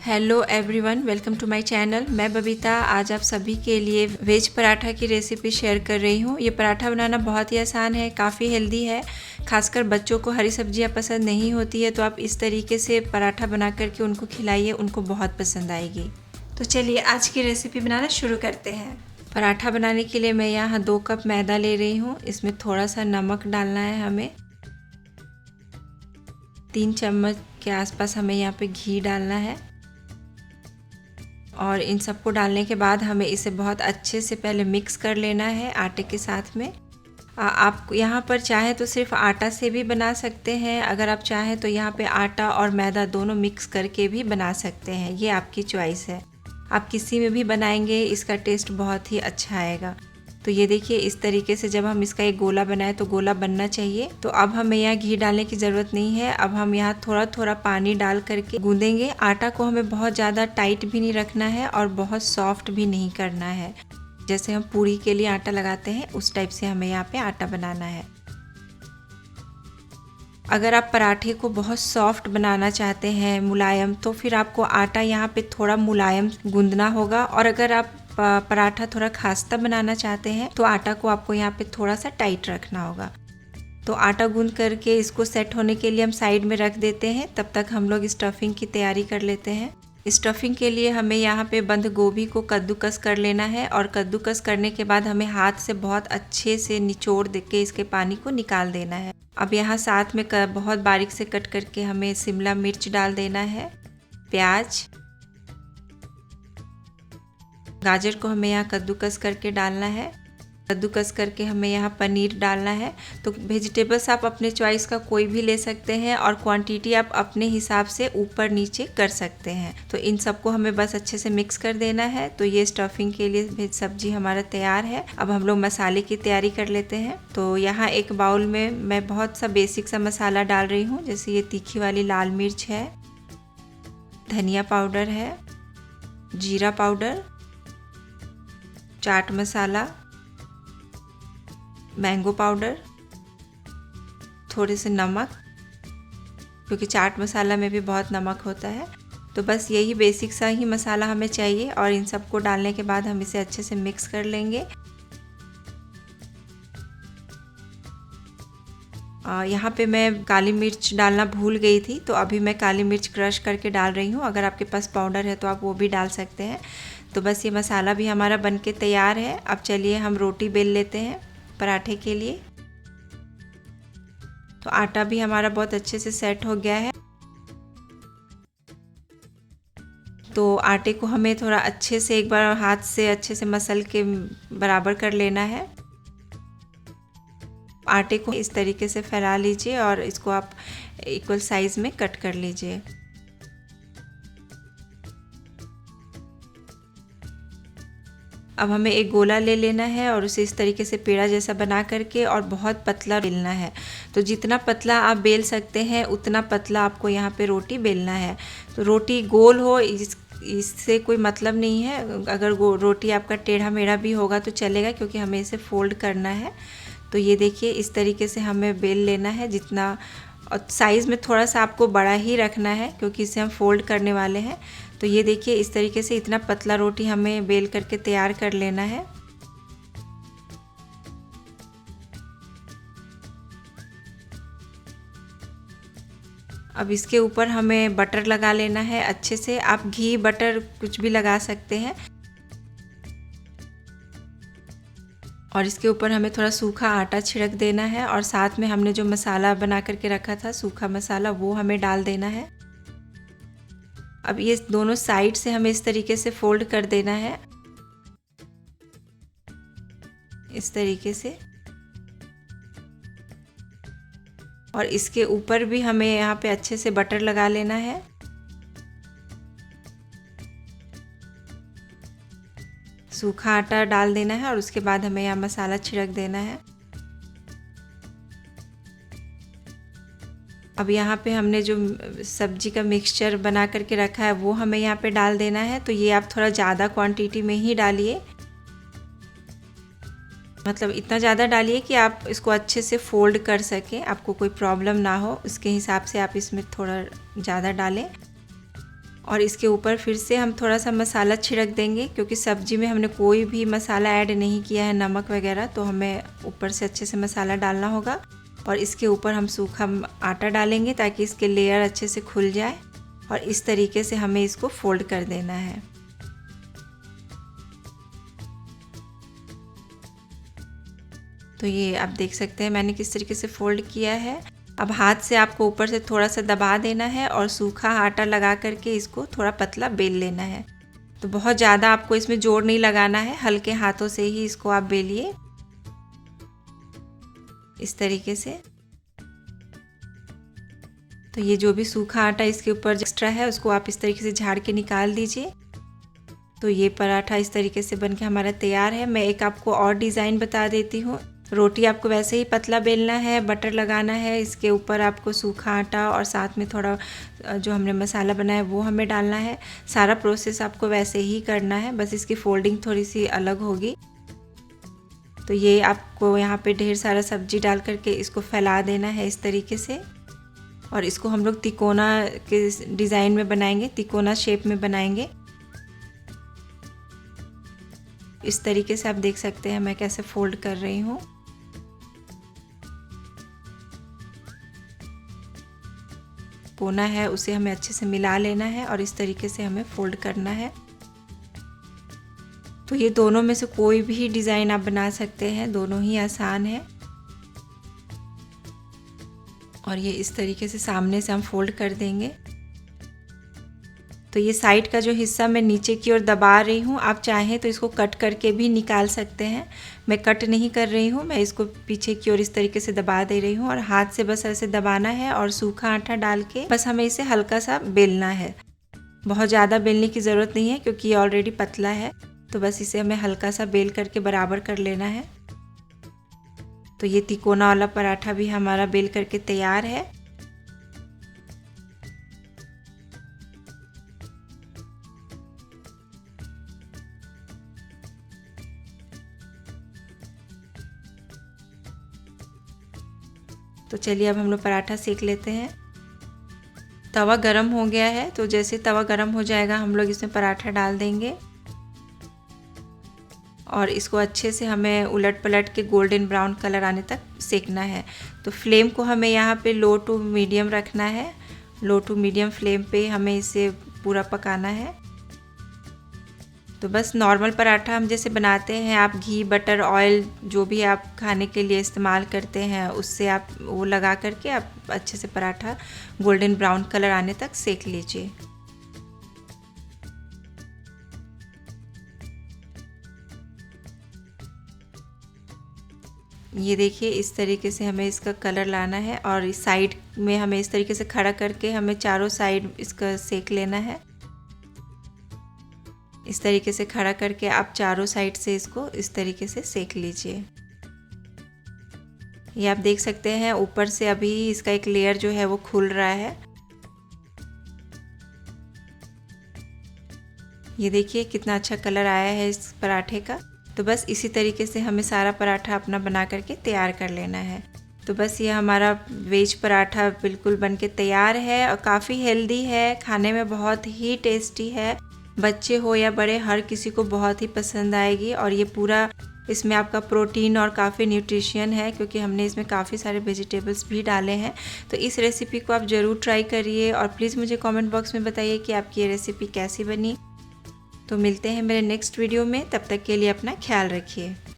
Hello everyone, welcome to my channel. मैं बबीता आज आप सभी के लिए वेज पराठा की रेसिपी शेयर कर रही हूँ। ये पराठा बनाना बहुत ही आसान है, काफ़ी हेल्दी है। खासकर बच्चों को हरी सब्जियाँ पसंद नहीं होती है तो आप इस तरीके से पराठा बना करके उनको खिलाइए, उनको बहुत पसंद आएगी। तो चलिए आज की रेसिपी बनाना शुरू करते हैं। पराठा बनाने के लिए मैं यहाँ 2 कप मैदा ले रही हूँ। इसमें थोड़ा सा नमक डालना है हमें। 3 चम्मच के आसपास हमें यहाँ पे घी डालना है और इन सबको डालने के बाद हमें इसे बहुत अच्छे से पहले मिक्स कर लेना है आटे के साथ में। आप यहाँ पर चाहें तो सिर्फ आटा से भी बना सकते हैं। अगर आप चाहें तो यहाँ पे आटा और मैदा दोनों मिक्स करके भी बना सकते हैं, ये आपकी चॉइस है। आप किसी में भी बनाएंगे इसका टेस्ट बहुत ही अच्छा आएगा। तो ये देखिए इस तरीके से जब हम इसका एक गोला बनाए तो गोला बनना चाहिए। तो अब हमें यहाँ घी डालने की ज़रूरत नहीं है। अब हम यहाँ थोड़ा थोड़ा पानी डाल करके गूंदेंगे। आटा को हमें बहुत ज़्यादा टाइट भी नहीं रखना है और बहुत सॉफ्ट भी नहीं करना है। जैसे हम पूरी के लिए आटा लगाते हैं उस टाइप से हमें यहाँ पे आटा बनाना है। अगर आप पराठे को बहुत सॉफ्ट बनाना चाहते हैं, मुलायम, तो फिर आपको आटा यहाँ पे थोड़ा मुलायम गूंदना होगा। और अगर आप पराठा थोड़ा खास्ता बनाना चाहते हैं तो आटा को आपको यहाँ पे थोड़ा सा टाइट रखना होगा। तो आटा गूंद करके इसको सेट होने के लिए हम साइड में रख देते हैं। तब तक हम लोग स्टफिंग की तैयारी कर लेते हैं। स्टफिंग के लिए हमें यहाँ पे बंद गोभी को कद्दूकस कर लेना है और कद्दूकस करने के बाद हमें हाथ से बहुत अच्छे से निचोड़ दे के इसके पानी को निकाल देना है। अब यहाँ साथ में बहुत बारीक से कट करके हमें शिमला मिर्च डाल देना है, प्याज, गाजर को हमें यहाँ कद्दूकस करके डालना है। कद्दूकस करके हमें यहाँ पनीर डालना है। तो वेजिटेबल्स आप अपने चॉइस का कोई भी ले सकते हैं और क्वांटिटी आप अपने हिसाब से ऊपर नीचे कर सकते हैं। तो इन सबको हमें बस अच्छे से मिक्स कर देना है। तो ये स्टफिंग के लिए वेज सब्जी हमारा तैयार है। अब हम लोग मसाले की तैयारी कर लेते हैं। तो यहाँ एक बाउल में मैं बहुत सा बेसिक सा मसाला डाल रही हूँ। जैसे ये तीखी वाली लाल मिर्च है, धनिया पाउडर है, जीरा powder, chaat masala, mango powder, थोड़े से नमक, क्योंकि चाट मसाला में भी बहुत नमक होता है। तो बस यही बेसिक सा ही मसाला हमें चाहिए और इन सबको डालने के बाद हम इसे अच्छे से मिक्स कर लेंगे। यहाँ पे मैं काली मिर्च डालना भूल गई थी तो अभी मैं काली मिर्च क्रश करके डाल रही हूँ। अगर आपके पास पाउडर है तो आप वो भी डाल सकते हैं। तो बस ये मसाला भी हमारा बनके तैयार है। अब चलिए हम रोटी बेल लेते हैं पराठे के लिए। तो आटा भी हमारा बहुत अच्छे से सेट हो गया है। तो आटे को हमें थोड़ा अच्छे से एक बार हाथ से अच्छे से मसल के बराबर कर लेना है। आटे को इस तरीके से फैला लीजिए और इसको आप इक्वल साइज में कट कर लीजिए। अब हमें एक गोला ले लेना है और उसे इस तरीके से पेड़ा जैसा बना करके और बहुत पतला बेलना है। तो जितना पतला आप बेल सकते हैं उतना पतला आपको यहाँ पे रोटी बेलना है। तो रोटी गोल हो इससे कोई मतलब नहीं है। अगर रोटी आपका टेढ़ा मेढ़ा भी होगा तो चलेगा, क्योंकि हमें इसे फोल्ड करना है। तो ये देखिए इस तरीके से हमें बेल लेना है जितना, और साइज़ में थोड़ा सा आपको बड़ा ही रखना है क्योंकि इसे हम फोल्ड करने वाले हैं। तो ये देखिए इस तरीके से इतना पतला रोटी हमें बेल करके तैयार कर लेना है। अब इसके ऊपर हमें बटर लगा लेना है अच्छे से। आप घी बटर कुछ भी लगा सकते हैं। और इसके ऊपर हमें थोड़ा सूखा आटा छिड़क देना है और साथ में हमने जो मसाला बना करके रखा था, सूखा मसाला, वो हमें डाल देना है। अब ये दोनों साइड से हमें इस तरीके से फोल्ड कर देना है, इस तरीके से। और इसके ऊपर भी हमें यहाँ पे अच्छे से बटर लगा लेना है। सूखा आटा डाल देना है और उसके बाद हमें यहाँ मसाला छिड़क देना है। अब यहाँ पे हमने जो सब्जी का मिक्सचर बना करके रखा है वो हमें यहाँ पे डाल देना है। तो ये आप थोड़ा ज़्यादा क्वांटिटी में ही डालिए, मतलब इतना ज़्यादा डालिए कि आप इसको अच्छे से फोल्ड कर सकें, आपको कोई प्रॉब्लम ना हो। उसके हिसाब से आप इसमें थोड़ा ज़्यादा डालें। और इसके ऊपर फिर से हम थोड़ा सा मसाला छिड़क देंगे, क्योंकि सब्जी में हमने कोई भी मसाला ऐड नहीं किया है, नमक वगैरह, तो हमें ऊपर से अच्छे से मसाला डालना होगा। और इसके ऊपर हम सूखा आटा डालेंगे ताकि इसके लेयर अच्छे से खुल जाए, और इस तरीके से हमें इसको फोल्ड कर देना है। तो ये आप देख सकते हैं मैंने किस तरीके से फोल्ड किया है। अब हाथ से आपको ऊपर से थोड़ा सा दबा देना है और सूखा आटा लगा करके इसको थोड़ा पतला बेल लेना है। तो बहुत ज़्यादा आपको इसमें जोर नहीं लगाना है, हल्के हाथों से ही इसको आप बेलिए इस तरीके से। तो ये जो भी सूखा आटा इसके ऊपर एक्स्ट्रा है उसको आप इस तरीके से झाड़ के निकाल दीजिए। तो ये पराठा इस तरीके से बनके हमारा तैयार है। मैं एक आपको और डिज़ाइन बता देती हूँ। रोटी आपको वैसे ही पतला बेलना है, बटर लगाना है, इसके ऊपर आपको सूखा आटा और साथ में थोड़ा जो हमने मसाला बनाया वो हमें डालना है। सारा प्रोसेस आपको वैसे ही करना है, बस इसकी फोल्डिंग थोड़ी सी अलग होगी। तो ये आपको यहाँ पे ढेर सारा सब्जी डाल करके इसको फैला देना है इस तरीके से, और इसको हम लोग तिकोना के डिज़ाइन में बनाएंगे, तिकोना शेप में बनाएंगे। इस तरीके से आप देख सकते हैं मैं कैसे फोल्ड कर रही हूँ। कोना है उसे हमें अच्छे से मिला लेना है और इस तरीके से हमें फोल्ड करना है। तो ये दोनों में से कोई भी डिज़ाइन आप बना सकते हैं, दोनों ही आसान है। और ये इस तरीके से सामने से हम फोल्ड कर देंगे। तो ये साइड का जो हिस्सा मैं नीचे की ओर दबा रही हूँ, आप चाहें तो इसको कट करके भी निकाल सकते हैं। मैं कट नहीं कर रही हूँ, मैं इसको पीछे की ओर इस तरीके से दबा दे रही हूँ और हाथ से बस ऐसे दबाना है और सूखा आटा डाल के बस हमें इसे हल्का सा बेलना है। बहुत ज़्यादा बेलने की ज़रूरत नहीं है क्योंकि ये ऑलरेडी पतला है, तो बस इसे हमें हल्का सा बेल करके बराबर कर लेना है। तो ये तिकोना वाला पराठा भी हमारा बेल करके तैयार है। तो चलिए अब हम लोग पराठा सेक लेते हैं। तवा गरम हो गया है, तो जैसे तवा गरम हो जाएगा हम लोग इसमें पराठा डाल देंगे और इसको अच्छे से हमें उलट पलट के गोल्डन ब्राउन कलर आने तक सेकना है। तो फ्लेम को हमें यहाँ पे लो टू मीडियम रखना है। लो टू मीडियम फ्लेम पे हमें इसे पूरा पकाना है। तो बस नॉर्मल पराठा हम जैसे बनाते हैं, आप घी बटर ऑयल जो भी आप खाने के लिए इस्तेमाल करते हैं उससे आप वो लगा करके आप अच्छे से पराठा गोल्डन ब्राउन कलर आने तक सेक लीजिए। ये देखिए इस तरीके से हमें इसका कलर लाना है और इस साइड में हमें इस तरीके से खड़ा करके हमें चारों साइड इसका सेक लेना है। इस तरीके से खड़ा करके आप चारों साइड से इसको इस तरीके से सेक लीजिए। ये आप देख सकते हैं ऊपर से अभी इसका एक लेयर जो है वो खुल रहा है। ये देखिए कितना अच्छा कलर आया है इस पराठे का। तो बस इसी तरीके से हमें सारा पराठा अपना बना करके तैयार कर लेना है। तो बस ये हमारा वेज पराठा बिल्कुल बनके तैयार है और काफ़ी हेल्दी है, खाने में बहुत ही टेस्टी है। बच्चे हो या बड़े हर किसी को बहुत ही पसंद आएगी। और ये पूरा इसमें आपका प्रोटीन और काफ़ी न्यूट्रिशन है क्योंकि हमने इसमें काफ़ी सारे वेजिटेबल्स भी डाले हैं। तो इस रेसिपी को आप ज़रूर ट्राई करिए और प्लीज़ मुझे कमेंट बॉक्स में बताइए कि आपकी ये रेसिपी कैसी बनी। तो मिलते हैं मेरे नेक्स्ट वीडियो में, तब तक के लिए अपना ख्याल रखिए।